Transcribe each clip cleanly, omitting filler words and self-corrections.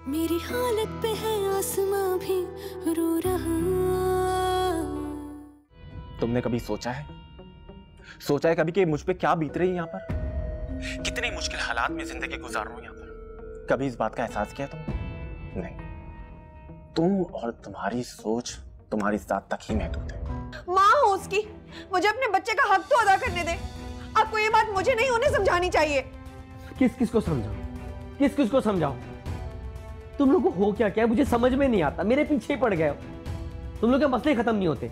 मेरी हालत पे है आसमां भी रो रहा। तुमने कभी सोचा है कभी कि मुझ पे क्या बीत रही है यहाँ पर? कितनी मुश्किल हालात में जिंदगी गुजार रहा हूं यहाँ पर? कभी इस बात का एहसास किया तुमने? नहीं। तुम और तुम्हारी सोच तुम्हारी जात तक ही महदूद है। माँ हो उसकी, मुझे अपने बच्चे का हक तो अदा करने दे। आपको ये बात मुझे नहीं उन्हें समझानी चाहिए। किस को समझाऊं? किस को समझाऊं? तुम लोग को हो क्या मुझे समझ में नहीं आता। मेरे पीछे ही पड़ गए हो। तुम लोग के मसले खत्म नहीं होते।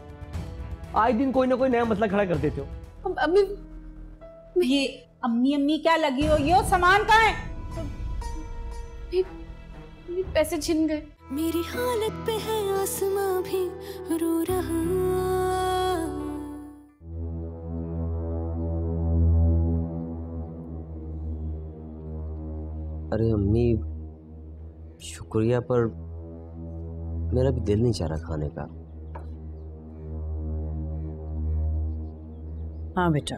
आए दिन कोई ना कोई नया मसला खड़ा कर देते हो। अम्मी, ये अम्मी क्या लगी हो? ये सामान कहाँ है? पैसे छिन गए। मेरी हालत पे है आसमां भी रो रहा। अरे अम्मी, शुक्रिया, पर मेरा भी दिल नहीं चाह रहा खाने का। हाँ बेटा,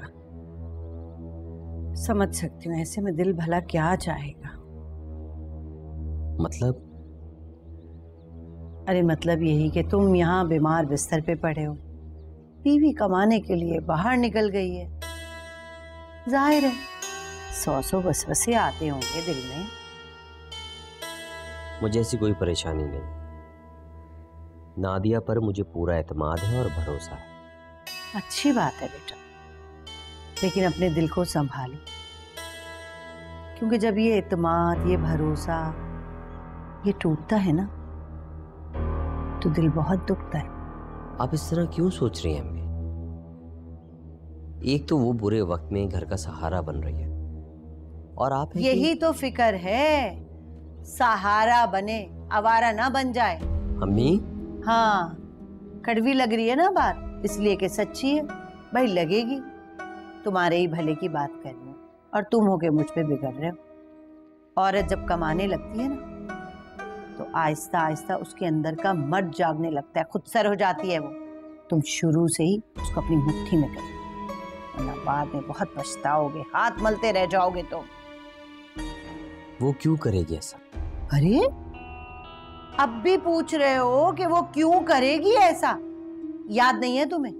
समझ सकती हूँ। ऐसे में दिल भला क्या चाहेगा। मतलब? अरे मतलब यही कि तुम यहाँ बीमार बिस्तर पे पड़े हो, बीवी कमाने के लिए बाहर निकल गई है। जाहिर है 100 वसवसे आते होंगे दिल में। मुझे ऐसी कोई परेशानी नहीं। नादिया पर मुझे पूरा एतमाद है और भरोसा है। अच्छी बात है बेटा, लेकिन अपने दिल को संभालो, क्योंकि जब ये एतमाद, ये भरोसा, ये टूटता है ना, तो दिल बहुत दुखता है। आप इस तरह क्यों सोच रही हैं अम्मी? एक तो वो बुरे वक्त में घर का सहारा बन रही है, और आप यही तो फिक्र है, सहारा बने, आवारा ना बन जाए। अम्मी? हाँ, कड़वी लग रही है ना बात, इसलिए कि सच्ची है। भाई लगेगी, तुम्हारे ही भले की बात कर रही हूँ और तुम होके मुझ पे बिगड़ रहे हो। औरत जब कमाने लगती है ना, तो आहिस्ता आहिस्ता उसके अंदर का मर्द जागने लगता है, खुद सर हो जाती है वो। तुम शुरू से ही उसको अपनी मुट्ठी में करो, वरना बाद में बहुत पछताओगे, हाथ मलते रह जाओगे तुम। वो क्यों करेगी ऐसा? अरे अब भी पूछ रहे हो कि वो क्यों करेगी ऐसा? याद नहीं है तुम्हें,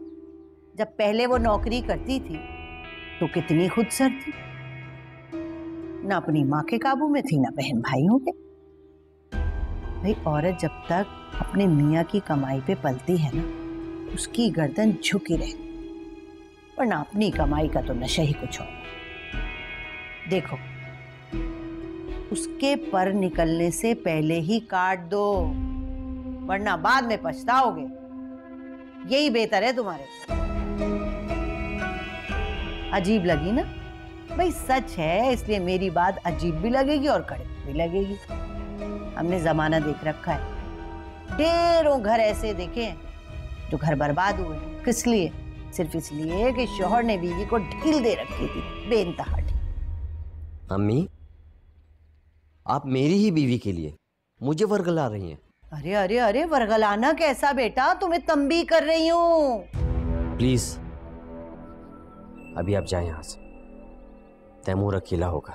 जब पहले वो नौकरी करती थी तो कितनी खुदसर थी, ना अपनी माँ के काबू में थी, ना बहन भाइयों के। भाई औरत जब तक अपने मियाँ की कमाई पे पलती है ना, उसकी गर्दन झुकी रहती, वरना अपनी कमाई का तो नशा ही कुछ और। देखो, उसके पर निकलने से पहले ही काट दो, वरना बाद में पछताओगे। यही बेहतर है तुम्हारे। अजीब लगी ना? भाई सच है, इसलिए मेरी बात अजीब भी लगेगी और कड़वी भी लगेगी। हमने जमाना देख रखा है, ढेरों घर ऐसे देखे हैं जो घर बर्बाद हुए। किस लिए? सिर्फ इसलिए कि शौहर ने बीवी को ढील दे रखी थी, बेइंतहा ढील। अम्मी, आप मेरी ही बीवी के लिए मुझे वर्गला रही हैं। अरे अरे अरे, वर्गलाना कैसा बेटा, तुम्हें तंबी कर रही हूँ। प्लीज अभी आप जाएं यहाँ से, तैमूर अकेला होगा।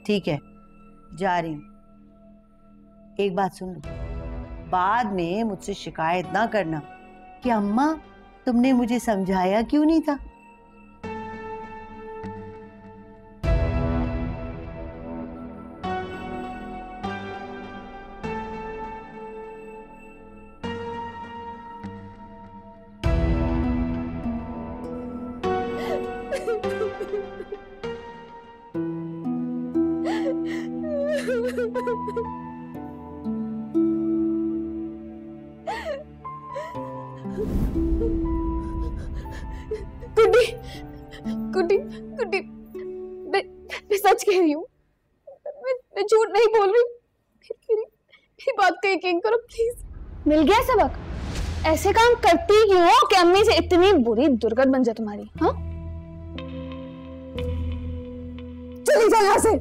ठीक है, जा रही हूँ। एक बात सुन लो, बाद में मुझसे शिकायत ना करना कि अम्मा तुमने मुझे समझाया क्यों नहीं था। गुड्डी, गुड्डी, मैं सच कह रही हूँ, मैं झूठ नहीं बोल रही। मेरी बात का यकीन करो प्लीज। मिल गया सबक? ऐसे काम करती क्यों हो कि अम्मी से इतनी बुरी दुर्गत बन जाए तुम्हारी? हाँ, चली जाओ यहाँ से।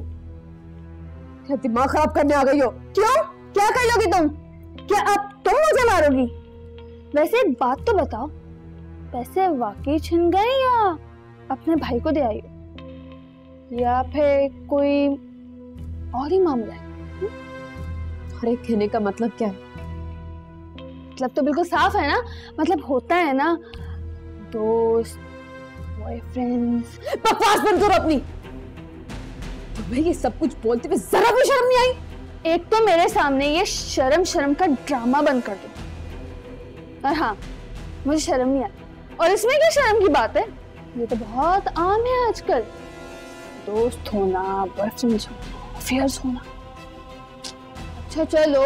क्या दिमाग खराब करने आ गई हो? क्यों? क्या कर लोगी तुम? क्या अब तुम मुझे मारोगी? वैसे एक बात तो बताओ, पैसे वाकई छिन गए या अपने भाई को दे आई हो, या फिर कोई और ही मामला है? तुम्हारे कहने का मतलब क्या है? मतलब तो बिल्कुल साफ है ना, मतलब होता है ना दोस्त, बॉयफ्रेंड्स। बकवास बंद करो अपनी। तुम्हें ये सब कुछ बोलते हुए जरा भी शर्म नहीं आई? एक तो मेरे सामने ये शर्म शर्म का ड्रामा बंद कर दो। और हाँ, मुझे शर्म नहीं आई, और इसमें क्या शर्म की बात है? ये तो बहुत आम है आजकल, दोस्त होना, बॉयफ्रेंड्स होना, अफेयर्स होना। अच्छा चलो,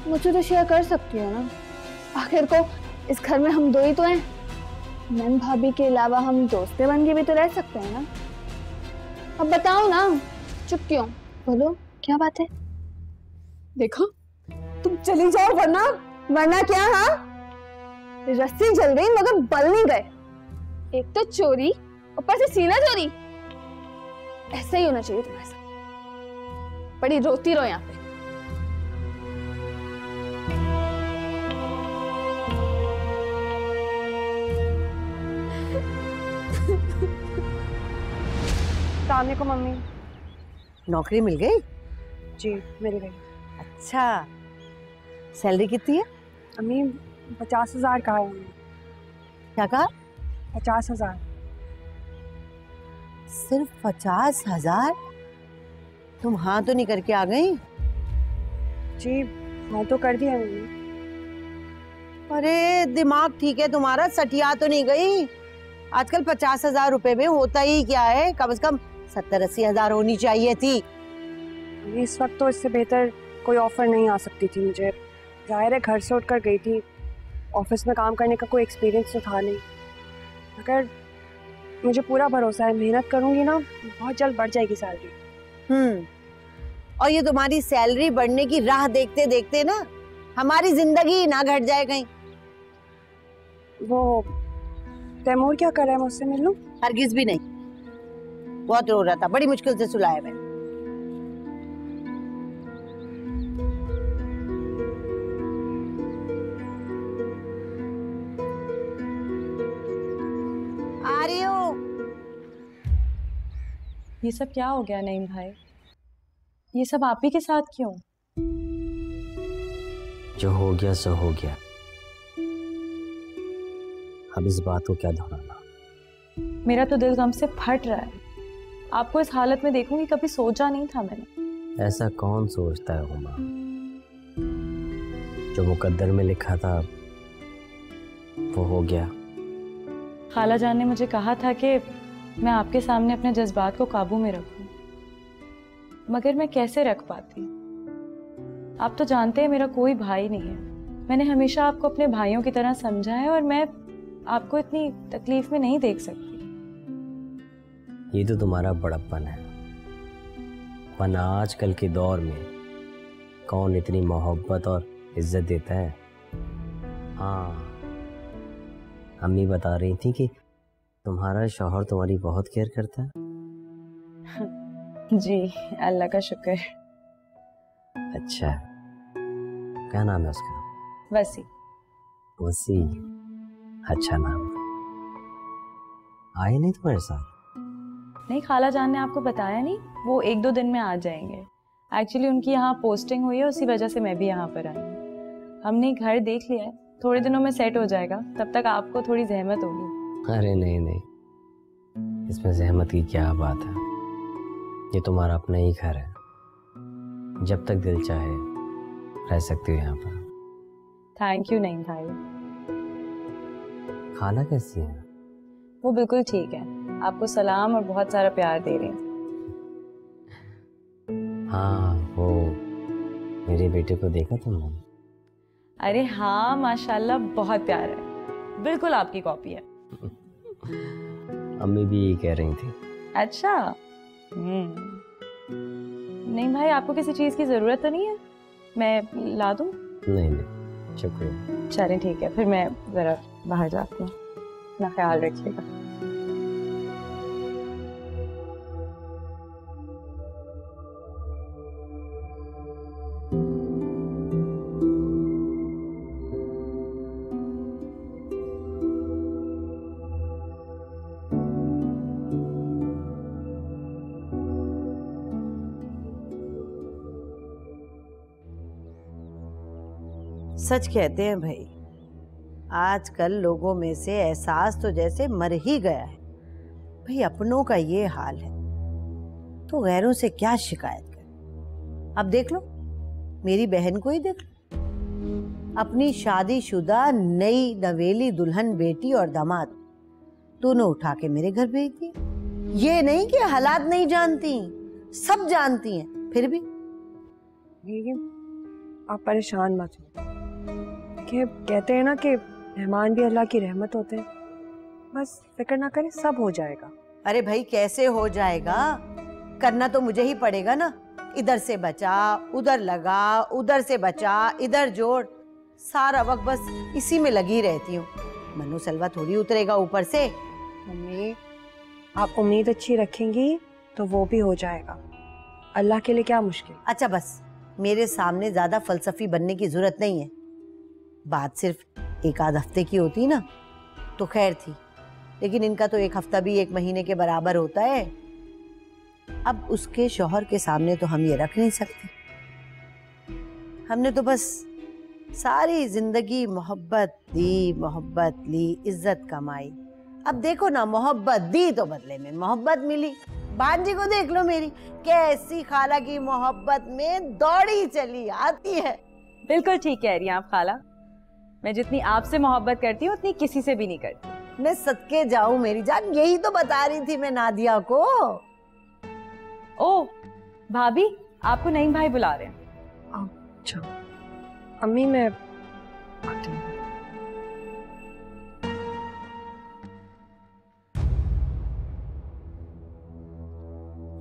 मुझे तो शेयर कर सकती हो ना, आखिर को इस घर में हम दो ही तो हैं। नन भाभी के अलावा हम दोस्तें बन के भी तो रह सकते हैं ना। अब बताओ ना, चुप क्यों? बोलो, क्या बात है? देखो, तुम चली जाओ वरना क्या? हाँ, रस्सी जल गई मगर बल नहीं गए। एक तो चोरी, ऊपर से सीना चोरी। ऐसा ही होना चाहिए तुम्हारे साथ। बड़ी रोती रहो यहाँ पे। सामने को मम्मी। नौकरी मिल गई? जी मिल गई। अच्छा, सैलरी कितनी है? अम्मी 50,000 कहा है उन्होंने। क्या कहा? 50,000। सिर्फ 50,000? तुम हाँ तो नहीं करके आ गई? जी हाँ तो कर दिया मैंने। अरे दिमाग ठीक है तुम्हारा, सटिया तो नहीं गई? आजकल 50,000 रुपए में होता ही क्या है? कम से कम 70-80 हजार होनी चाहिए थी। इस वक्त तो इससे बेहतर कोई ऑफर नहीं आ सकती थी मुझे। जाहिर है घर से उठकर गई थी, ऑफिस में काम करने का कोई एक्सपीरियंस तो था नहीं। अगर मुझे पूरा भरोसा है, मेहनत करूंगी ना, बहुत जल्द बढ़ जाएगी सैलरी। और ये तुम्हारी सैलरी बढ़ने की राह देखते देखते ना हमारी जिंदगी ना घट जाए कहीं। वो तैमूर क्या कर रहा है? मुझसे मिल लूं? हरगिज भी नहीं। बहुत रो रहा था, बड़ी मुश्किल से सुलाया मैंने। आ रही हूँ। ये सब क्या हो गया नईम भाई? ये सब आप ही के साथ क्यों? जो हो गया सो हो गया, अब इस बात को क्या दोहराना। मेरा तो दिल गम से फट रहा है। आपको इस हालत में देखूंगी कभी सोचा नहीं था मैंने। ऐसा कौन सोचता है हुमा? जो मुकद्दर में लिखा था वो हो गया। खाला जान ने मुझे कहा था कि मैं आपके सामने अपने जज्बात को काबू में रखूं, मगर मैं कैसे रख पाती? आप तो जानते हैं मेरा कोई भाई नहीं है। मैंने हमेशा आपको अपने भाइयों की तरह समझा है और मैं आपको इतनी तकलीफ में नहीं देख सकती। ये तो तुम्हारा बड़प्पन है, वरना आजकल के दौर में कौन इतनी मोहब्बत और इज्जत देता है। हाँ, अम्मी बता रही थी कि तुम्हारा शौहर तुम्हारी बहुत केयर करता है। जी अल्लाह का शुक्र। अच्छा, क्या नाम है उसका? वसी। वसी, अच्छा नाम। आए नहीं तुम्हारे साथ? नहीं, खाला जान ने आपको बताया नहीं? वो 1-2 दिन में आ जाएंगे। एक्चुअली उनकी यहाँ पोस्टिंग हुई है, उसी वजह से मैं भी यहाँ पर आई हूँ। हमने घर देख लिया है, थोड़े दिनों में सेट हो जाएगा, तब तक आपको थोड़ी जहमत होगी। अरे नहीं नहीं, इसमें जहमत की क्या बात है? ये तुम्हारा अपना ही घर है, जब तक दिल चाहे रह सकती हो यहाँ पर। थैंक यू नईम भाई। खाला कैसी है? वो बिल्कुल ठीक है, आपको सलाम और बहुत सारा प्यार दे रही हैं। हाँ, वो मेरे बेटे को देखा तुमने? अरे हाँ माशाल्लाह, बहुत प्यार है, बिल्कुल आपकी कॉपी है। अम्मी भी यही कह रही थी। अच्छा, नहीं भाई, आपको किसी चीज की जरूरत तो नहीं है? मैं ला दूं? नहीं नहीं, शुक्रिया। चलें ठीक है, फिर मैं जरा बाहर जाती हूँ, अपना ख्याल रखिएगा। सच कहते हैं भाई, आजकल लोगों में से एहसास तो जैसे मर ही गया है। भाई अपनों का ये हाल है तो गैरों से क्या शिकायत कर। अब देख लो, मेरी बहन को ही देख लो, अपनी शादीशुदा नई नवेली दुल्हन बेटी और दामाद दोनों उठा के मेरे घर भेज दिए। ये नहीं कि हालात नहीं जानती, सब जानती हैं, फिर भी। आप परेशान मत हो। देखिए, कहते हैं ना कि मेहमान भी अल्लाह की रहमत होते हैं। बस फिक्र ना करें, सब हो जाएगा। अरे भाई कैसे हो जाएगा, करना तो मुझे ही पड़ेगा ना। इधर से बचा, उधर लगा, उधर से बचा, इधर जोड़, सारा वक्त बस इसी में लगी रहती हूँ। मनु सलवा थोड़ी उतरेगा ऊपर से। मम्मी, आप उम्मीद अच्छी रखेंगी तो वो भी हो जाएगा। अल्लाह के लिए क्या मुश्किल। अच्छा बस, मेरे सामने ज्यादा फलसफी बनने की जरूरत नहीं है। बात सिर्फ एक आध हफ्ते की होती ना तो खैर थी, लेकिन इनका तो एक हफ्ता भी 1 महीने के बराबर होता है। अब उसके शौहर के सामने तो हम ये रख नहीं सकते। हमने तो बस सारी जिंदगी मोहब्बत दी, मोहब्बत ली, इज्जत कमाई। अब देखो ना, मोहब्बत दी तो बदले में मोहब्बत मिली। बांजी को देख लो मेरी, कैसी खाला की मोहब्बत में दौड़ी चली आती है। बिल्कुल ठीक कह रही हैं आप खाला। मैं जितनी आपसे मोहब्बत करती हूँ उतनी किसी से भी नहीं करती। मैं सदके जाऊं मेरी जान, यही तो बता रही थी मैं नादिया को। ओ भाभी, आपको नईम भाई बुला रहे हैं। अच्छा अम्मी, मैं आती हूँ।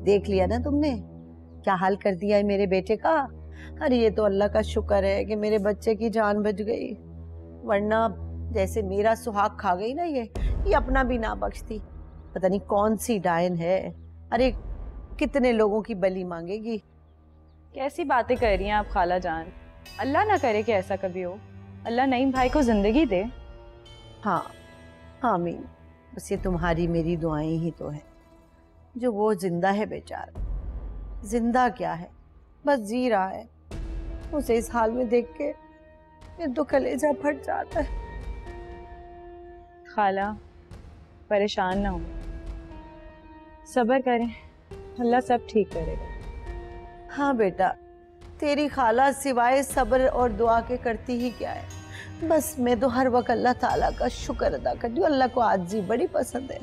देख लिया ना तुमने क्या हाल कर दिया है मेरे बेटे का। अरे ये तो अल्लाह का शुक्र है कि मेरे बच्चे की जान बच गई, वरना जैसे मेरा सुहाग खा गई ना ये अपना भी ना बख्शती। पता नहीं कौन सी डायन है। अरे कितने लोगों की बलि मांगेगी। कैसी बातें कर रही हैं आप खाला जान। अल्लाह ना करे कि ऐसा कभी हो। अल्लाह नईम भाई को जिंदगी दे। हाँ आमीन। बस ये तुम्हारी मेरी दुआएं ही तो है। जो वो जिंदा है बेचारा, जिंदा क्या है, बस जी रहा है। उसे इस हाल में देख के ये तो कलेजा फट जाता है। खाला परेशान ना हो, सब्र करें, अल्लाह सब ठीक करेगा। हाँ बेटा, तेरी खाला सिवाय सब्र और दुआ के करती ही क्या है। बस मैं तो हर वक्त अल्लाह ताला का शुक्र अदा करती हूँ। अल्लाह को आजी बड़ी पसंद है।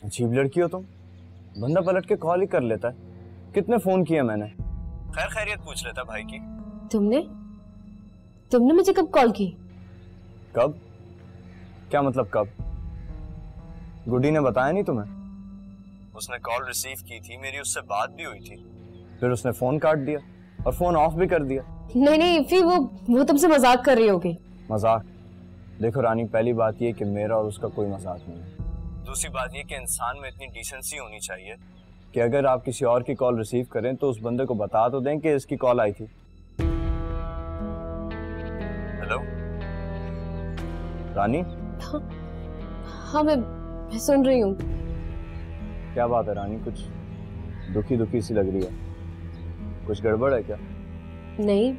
अजीब लड़की हो तुम, बंदा पलट के कॉल ही कर लेता है। कितने फोन किए मैंने, खैर खैरियत पूछ लेता भाई की। तुमने मुझे कब कॉल की? कब? क्या मतलब कब? गुड्डी ने बताया नहीं तुम्हें? उसने कॉल रिसीव की थी, मेरी उससे बात भी हुई थी, फिर उसने फोन काट दिया और फोन ऑफ भी कर दिया। नहीं फिर वो तुमसे मजाक कर रही होगी। मजाक? देखो रानी, पहली बात ये कि मेरा और उसका कोई मजाक नहीं है। दूसरी बात ये कि इंसान में इतनी डिसेंसी होनी चाहिए कि अगर आप किसी और की कॉल रिसीव करें तो उस बंदे को बता तो दें कि इसकी कॉल आई थी। हेलो रानी? हाँ मैं सुन रही हूँ। क्या बात है रानी, कुछ दुखी दुखी सी लग रही है, कुछ गड़बड़ है क्या? नहीं,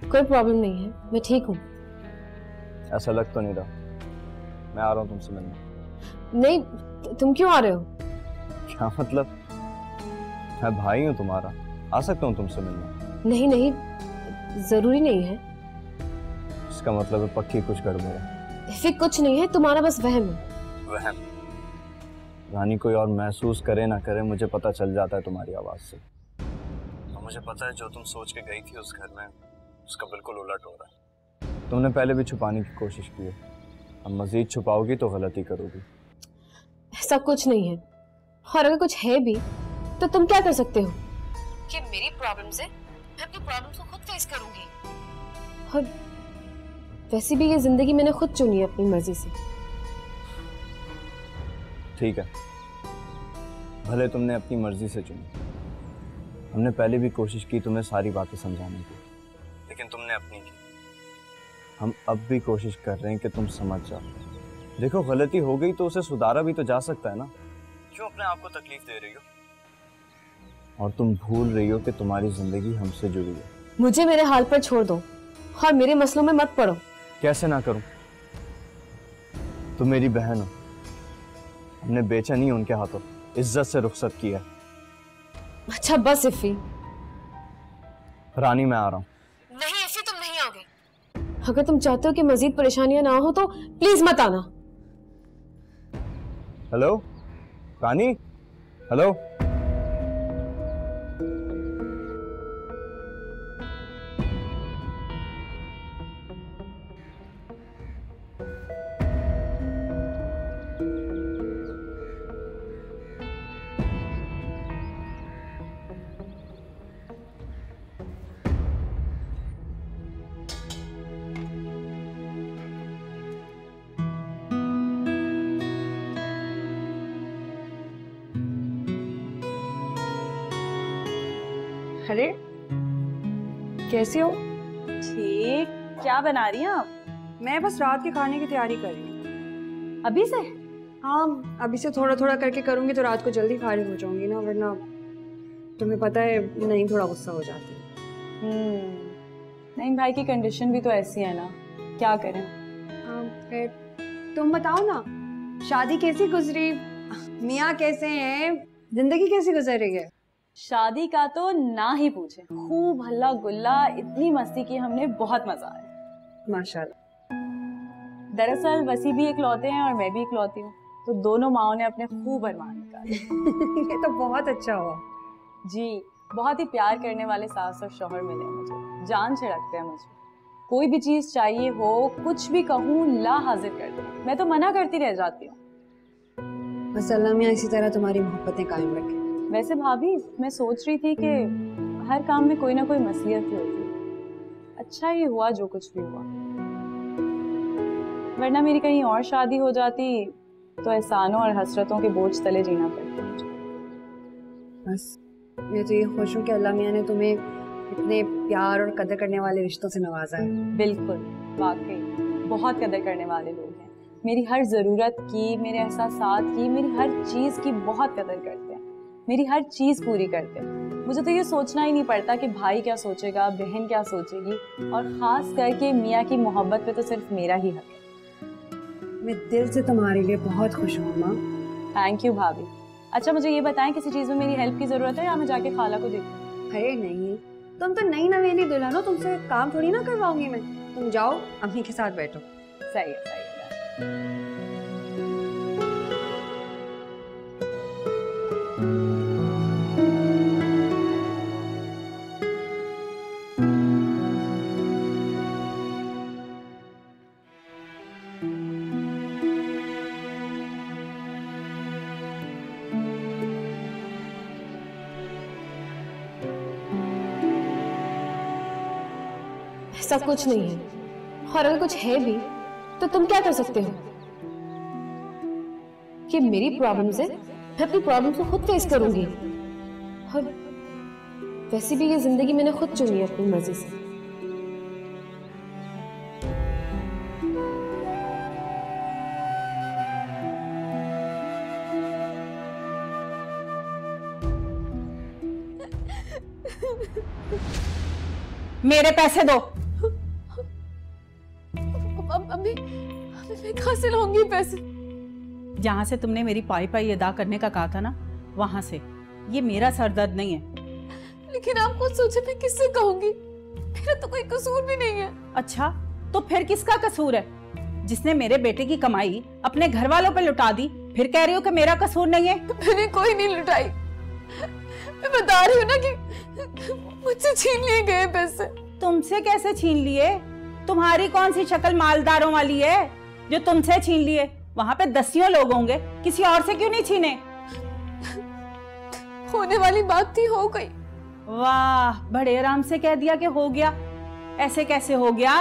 कोई प्रॉब्लम नहीं है, मैं ठीक हूँ। ऐसा लग तो नहीं रहा। मैं आ रहा हूँ तुमसे मिलने। नहीं, तुम क्यों आ रहे हो? क्या मतलब? मैं भाई हूँ तुम्हारा, आ सकता हूँ तुमसे मिलने। नहीं, जरूरी नहीं है। इसका मतलब है पक्की कुछ गड़बड़ है। फिर कुछ नहीं है, तुम्हारा बस वहम है। वहम? रानी, कोई और महसूस करे ना करे, मुझे पता चल जाता है तुम्हारी आवाज से। और मुझे पता है जो तुम सोच के गई थी उस घर में, उसका बिल्कुल उलट हो रहा है। तुमने पहले भी छुपाने की कोशिश की है, अब मजीद छुपाओगी तो गलती करोगी। ऐसा कुछ नहीं है, और अगर कुछ है भी तो तुम क्या कर सकते हो? कि मेरी प्रॉब्लम से मैं अपनी प्रॉब्लम को खुद फेस करूंगी। और वैसे भी ये जिंदगी मैंने खुद चुनी है अपनी मर्जी से। ठीक है, भले तुमने अपनी मर्जी से चुनी। हमने पहले भी कोशिश की तुम्हें सारी बातें समझाने की, लेकिन तुमने अपनी की। हम अब भी कोशिश कर रहे हैं कि तुम समझ जाओ। देखो, गलती हो गई तो उसे सुधारा भी तो जा सकता है ना। क्यों अपने आप को तकलीफ दे रही हो? और तुम भूल रही हो कि तुम्हारी जिंदगी हमसे जुड़ी है। मुझे मेरे हाल पर छोड़ दो और मेरे मसलों में मत पड़ो। कैसे ना करूं? तुम मेरी बहन हो, हमने बेचा नहीं उनके हाथों, इज्जत से रुखसत किया। अच्छा बस इफ़ी। रानी मैं आ रहा हूं। नहीं इफ़ी, तुम नहीं आओगे। अगर तुम चाहते हो कि मजीद परेशानियां ना हो तो प्लीज मत आना। हेलो रानी, हेलो। अरे कैसी हो? ठीक, क्या बना रही हैं आप? मैं बस रात के खाने की तैयारी कर रही हूँ। अभी से? हाँ, अभी से थोड़ा थोड़ा करके करूंगी तो रात को जल्दी फारिग हो जाऊंगी ना, वरना तुम्हें पता है नहीं थोड़ा गुस्सा हो जाती है। नहीं भाई की कंडीशन भी तो ऐसी है ना, क्या करें। फिर तुम बताओ ना, शादी कैसी गुजरी, मियाँ कैसे हैं, जिंदगी कैसी गुजर रही है? शादी का तो ना ही पूछे, खूब हल्ला गुल्ला, इतनी मस्ती की हमने, बहुत मजा आया माशाल्लाह। दरअसल वसी भी इकलौते हैं और मैं भी इकलौती हूँ, तो दोनों माओं ने अपने खूब अरमान निकाले। ये तो बहुत अच्छा हुआ। जी, बहुत ही प्यार करने वाले सास और शौहर मिले मुझे, जान छिड़कते हैं मुझे। कोई भी चीज चाहिए हो, कुछ भी कहूँ, ला हाजिर कर दे, मैं तो मना करती रह जाती हूँ। बस अल्लाह मियाँ इसी तरह तुम्हारी मोहब्बतें कायम रखे। वैसे भाभी, मैं सोच रही थी कि हर काम में कोई ना कोई मसलियत ही होती है। अच्छा ही हुआ जो कुछ भी हुआ, वरना मेरी कहीं और शादी हो जाती तो एहसानों और हसरतों के बोझ तले जीना पड़ता मुझे। बस मैं तो ये खुश हूँ कि अल्लाह मियाँ ने तुम्हें इतने प्यार और कदर करने वाले रिश्तों से नवाजा है। बिल्कुल, वाकई बहुत कदर करने वाले लोग हैं। मेरी हर ज़रूरत की, मेरे एहसासात की, मेरी हर चीज़ की बहुत कदर करते हैं, मेरी हर चीज़ पूरी करते हैं। मुझे तो ये सोचना ही नहीं पड़ता कि भाई क्या सोचेगा, बहन क्या सोचेगी, और ख़ास करके मियाँ की मोहब्बत पे तो सिर्फ मेरा ही हक है। मैं दिल से तुम्हारे लिए बहुत खुश हूँ माँ। थैंक यू भाभी। अच्छा मुझे ये बताएं, किसी चीज़ में मेरी हेल्प की ज़रूरत है या मैं जाके खाला को देखूं? अरे नहीं, तुम तो नई नवेली दुल्हन हो, तुमसे काम थोड़ी ना करवाऊंगी मैं। तुम जाओ अम्मी के साथ बैठो। सही है, सही है। ऐसा कुछ नहीं है, और अगर कुछ है भी तो तुम क्या कर सकते हो? कि मेरी प्रॉब्लम से मैं अपनी प्रॉब्लम को खुद फेस करूंगी, और वैसे भी ये जिंदगी मैंने खुद चुनी है अपनी मर्जी से। मेरे पैसे दो। अभी मैं कहाँ से लाऊंगी पैसे? जहां से तुमने मेरी पाई पाई अदा करने का कहा था ना, वहां से। ये मेरा सरदर्द नहीं है। लेकिन आप खुद सोचे मैं किससे कहूंगी? मेरा तो कोई कसूर भी नहीं है। अच्छा, तो फिर किसका कसूर है? जिसने मेरे बेटे की कमाई अपने घर वालों पे लुटा दी, फिर कह रही हो कि मेरा कसूर नहीं है? मैंने कोई नहीं लुटाई, मैं बता रही हूँ ना कि मुझसे छीन लिए गए पैसे। तुमसे कैसे छीन लिए? तुम्हारी कौन सी शक्ल मालदारों वाली है जो तुमसे छीन लिए? वहां पे दसियों लोग होंगे, किसी और से क्यों नहीं छीने? होने वाली बात थी, हो गई। वाह, बड़े आराम से कह दिया कि हो गया। ऐसे कैसे हो गया?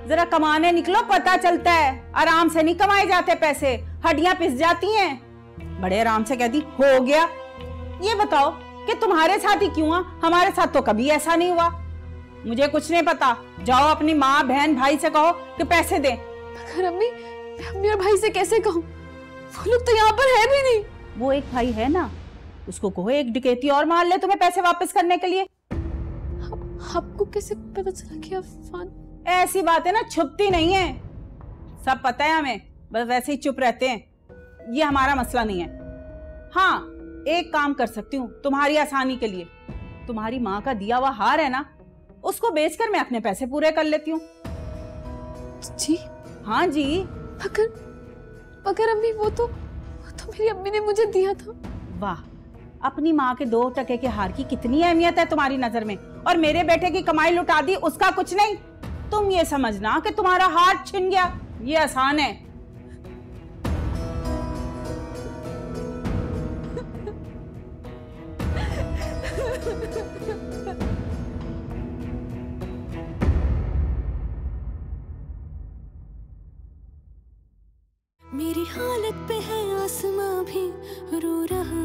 जरा कमाने निकलो, पता चलता है। आराम से नहीं कमाए जाते पैसे, हड्डियां पिस जाती हैं। बड़े आराम से कह दी हो गया। ये बताओ कि तुम्हारे साथ ही क्यों हुआ, हमारे साथ तो कभी ऐसा नहीं हुआ। मुझे कुछ नहीं पता, जाओ अपनी माँ बहन भाई से कहो कि पैसे दें। मगर अम्मी और भाई से कैसे कहूँ? वो लोग तो यहाँ पर है भी नहीं। वो एक भाई है ना उसको कहो एक डकैती और मार ले तुम्हें पैसे वापस करने के लिए। आपको कैसे पता चला कि अफान? ऐसी बातें ना छुपती नहीं है, सब पता है हमें, बस वैसे ही चुप रहते हैं। ये हमारा मसला नहीं है। हाँ, एक काम कर सकती हूँ तुम्हारी आसानी के लिए। तुम्हारी माँ का दिया हुआ हार है ना, उसको बेचकर मैं अपने पैसे पूरे कर लेती हूँ। जी? हाँ जी। मगर अम्मी वो तो मेरी अम्मी ने मुझे दिया था। वाह, अपनी माँ के 2 टके के हार की कितनी अहमियत है तुम्हारी नजर में, और मेरे बेटे की कमाई लुटा दी उसका कुछ नहीं। तुम ये समझना कि तुम्हारा हार छिन गया ये आसान है। मेरी हालत पे है आसमां भी रो रहा